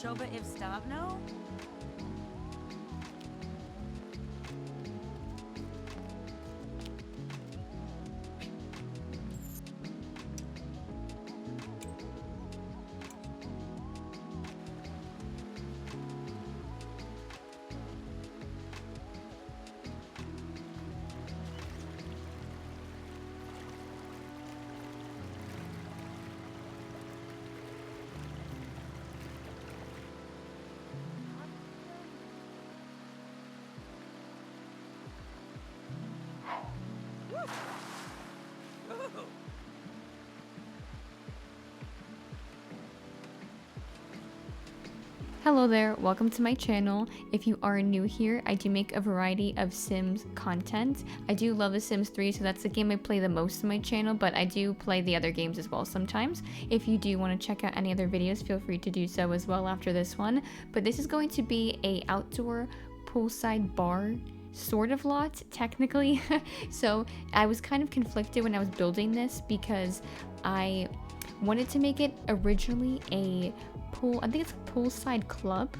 Coba if stop no? Hello there, welcome to my channel. If you are new here, I do make a variety of Sims content. I do love The Sims 3, so that's the game I play the most on my channel, but I do play the other games as well sometimes. If you do want to check out any other videos, feel free to do so as well after this one. But this is going to be a outdoor poolside bar sort of lot, technically. So I was kind of conflicted when I was building this because I wanted to make it originally a pool, I think it's a poolside club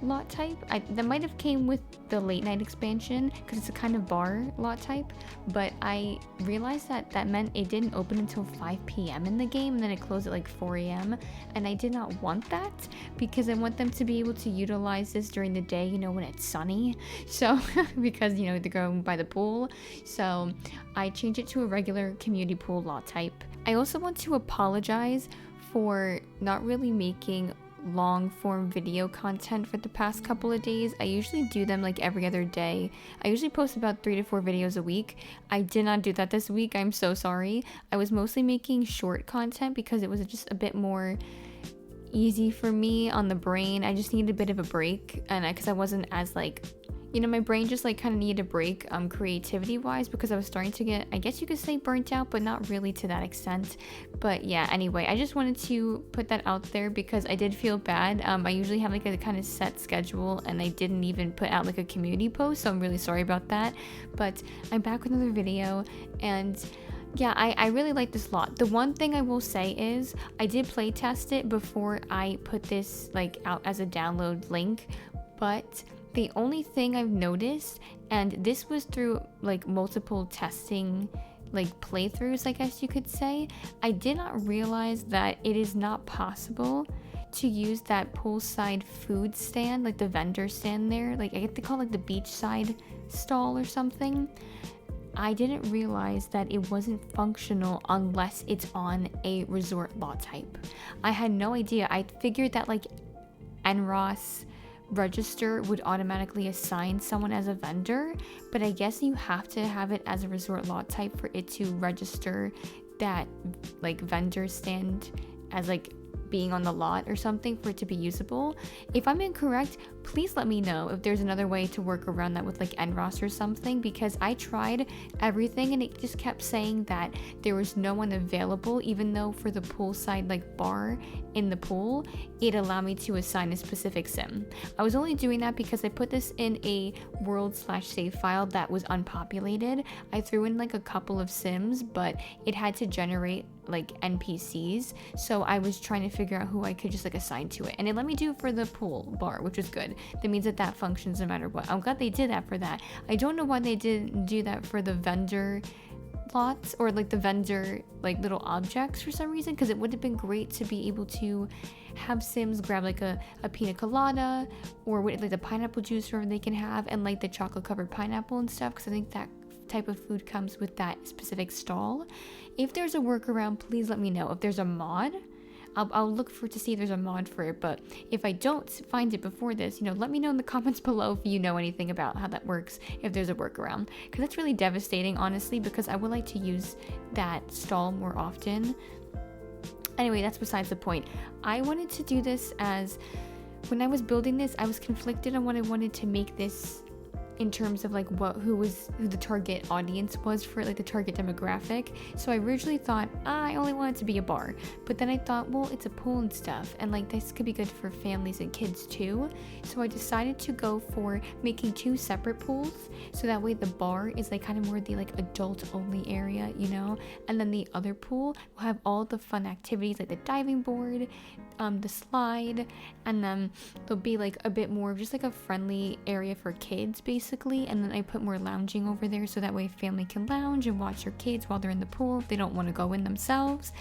lot type. That might have came with the late night expansion because it's a kind of bar lot type, but I realized that meant it didn't open until 5 p.m. in the game, and then it closed at like 4 a.m. and I did not want that because I want them to be able to utilize this during the day, you know, when it's sunny. So because, you know, they're going by the pool, so I changed it to a regular community pool lot type. I also want to apologize for not really making long form video content for the past couple of days. I usually do them like every other day. I usually post about 3 to 4 videos a week. I did not do that this week. I'm so sorry. I was mostly making short content because it was just a bit more easy for me on the brain. I just needed a bit of a break, and because I wasn't as like, you know, my brain just like kind of needed a break creativity wise because I was starting to get, I guess you could say, burnt out, but not really to that extent. But yeah, anyway, I just wanted to put that out there because I did feel bad. I usually have like a kind of set schedule, and I didn't even put out like a community post, so I'm really sorry about that. But I'm back with another video, and yeah, I really like this lot. The one thing I will say is I did play test it before I put this like out as a download link, but the only thing I've noticed, and this was through like multiple testing like playthroughs, I guess you could say, I did not realize that it is not possible to use that poolside food stand, like the vendor stand there, like I get to call it like the beachside stall or something. I didn't realize that it wasn't functional unless it's on a resort lot type. I had no idea. I figured that like NROS register would automatically assign someone as a vendor, but I guess you have to have it as a resort lot type for it to register that like vendor stand as like being on the lot or something for it to be usable. If I'm incorrect, please let me know if there's another way to work around that with like NROS or something, because I tried everything and it just kept saying that there was no one available, even though for the poolside like bar in the pool, it allowed me to assign a specific sim. I was only doing that because I put this in a world/save file that was unpopulated. I threw in like a couple of sims, but it had to generate like NPCs, so I was trying to figure out who I could just like assign to it, and it let me do it for the pool bar, which is good. That means that functions no matter what. I'm glad they did that for that. I don't know why they didn't do that for the vendor lots or like the vendor like little objects for some reason, because it would have been great to be able to have sims grab like a pina colada or like the pineapple juice, whatever they can have, and like the chocolate covered pineapple and stuff, because I think that type of food comes with that specific stall. If there's a workaround, please let me know. If there's a mod, I'll look for to see if there's a mod for it. But if I don't find it before this, you know, let me know in the comments below if you know anything about how that works, if there's a workaround, because that's really devastating, honestly, because I would like to use that stall more often. Anyway, that's besides the point. I wanted to do this as, when I was building this, I was conflicted on what I wanted to make this in terms of like who the target audience was for like the target demographic. So I originally thought I only wanted to be a bar, but then I thought, well, it's a pool and stuff, and like this could be good for families and kids too. So I decided to go for making 2 separate pools, so that way the bar is like kind of more the like adult only area, you know, and then the other pool will have all the fun activities like the diving board, the slide, and then there'll be like a bit more of just like a friendly area for kids basically. And then I put more lounging over there, so that way family can lounge and watch their kids while they're in the pool if they don't want to go in themselves.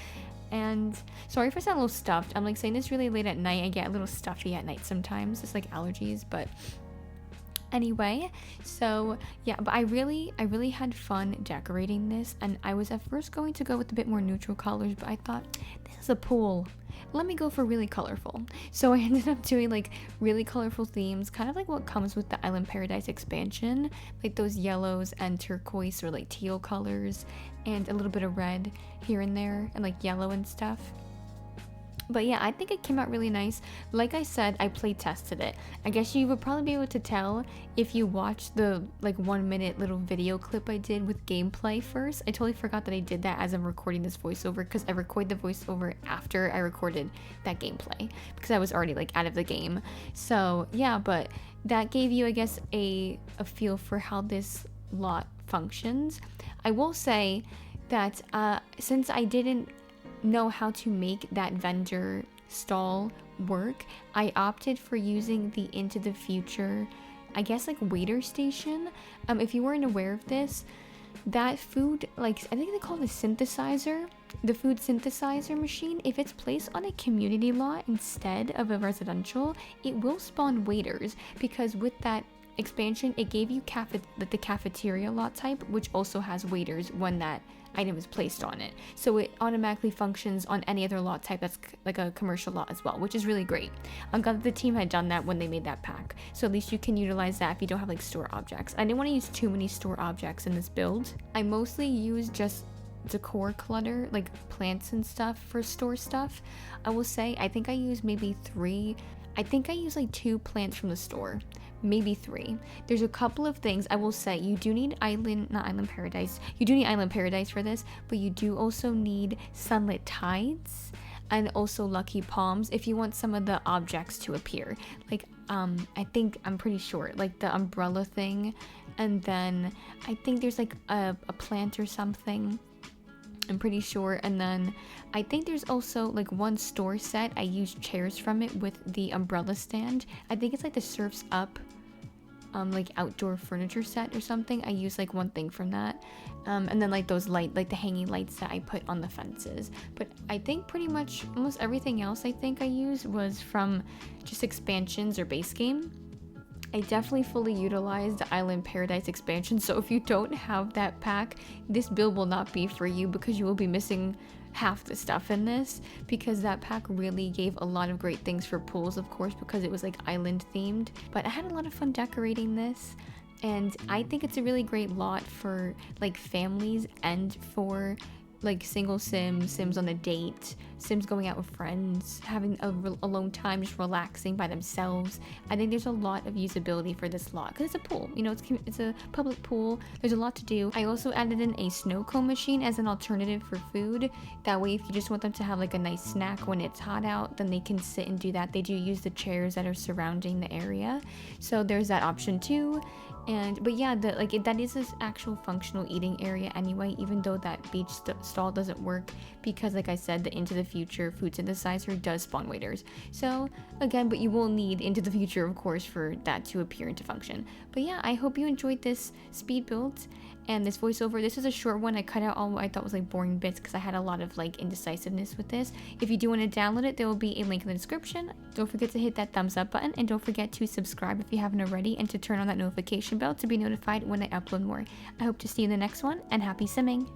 And sorry if I sound a little stuffed. I'm like saying this really late at night. I get a little stuffy at night sometimes. It's like allergies, but anyway, so yeah, but I really had fun decorating this, and I was at first going to go with a bit more neutral colors, but I thought, this is a pool, let me go for really colorful. So I ended up doing like really colorful themes, kind of like what comes with the Island Paradise expansion, like those yellows and turquoise or like teal colors, and a little bit of red here and there, and like yellow and stuff. But yeah, I think it came out really nice. Like I said, I play tested it. I guess you would probably be able to tell if you watch the like 1 minute little video clip I did with gameplay first. I totally forgot that I did that as I'm recording this voiceover, because I recorded the voiceover after I recorded that gameplay, because I was already like out of the game. So yeah, but that gave you, I guess, a feel for how this lot functions. I will say that since I didn't know how to make that vendor stall work, I opted for using the Into the Future, I guess, like waiter station. If you weren't aware of this, that food, like I think they call it a synthesizer, the food synthesizer machine, if it's placed on a community lot instead of a residential, it will spawn waiters, because with that expansion it gave you the cafeteria lot type, which also has waiters when that item is placed on it, so it automatically functions on any other lot type that's like a commercial lot as well, which is really great. I'm glad that the team had done that when they made that pack, so at least you can utilize that if you don't have like store objects. I didn't want to use too many store objects in this build. I mostly use just decor clutter, like plants and stuff for store stuff. I will say I think I use maybe 3. I think I use like 2 plants from the store, maybe 3. There's a couple of things I will say. You do need You do need Island Paradise for this, but you do also need Sunlit Tides and also Lucky Palms if you want some of the objects to appear. Like I'm pretty sure like the umbrella thing, and then I think there's like a plant or something, I'm pretty sure. And then I think there's also like one store set I used chairs from it with the umbrella stand. I think it's like the Surf's Up like outdoor furniture set or something. I used like one thing from that, and then like those the hanging lights that I put on the fences. But I think pretty much almost everything else I think I used was from just expansions or base game. I definitely fully utilized the Island Paradise expansion, so if you don't have that pack, this build will not be for you, because you will be missing half the stuff in this, because that pack really gave a lot of great things for pools, of course, because it was like island themed. But I had a lot of fun decorating this, and I think it's a really great lot for like families and for like single sims on a date, sims going out with friends, having alone time, just relaxing by themselves. I think there's a lot of usability for this lot, because it's a pool, you know, it's a public pool. There's a lot to do. I also added in a snow cone machine as an alternative for food. That way, if you just want them to have like a nice snack when it's hot out, then they can sit and do that. They do use the chairs that are surrounding the area, so there's that option too. But yeah, that is this actual functional eating area anyway, even though that beach stall doesn't work, because like I said, the Into the Future food synthesizer does spawn waiters. So again, but you will need Into the Future, of course, for that to appear into function. But yeah, I hope you enjoyed this speed build and this voiceover. This was a short one. I cut out all what I thought was like boring bits, because I had a lot of like indecisiveness with this. If you do want to download it, there will be a link in the description. Don't forget to hit that thumbs up button, and don't forget to subscribe if you haven't already, and to turn on that notification bell to be notified when I upload more. I hope to see you in the next one, and happy simming!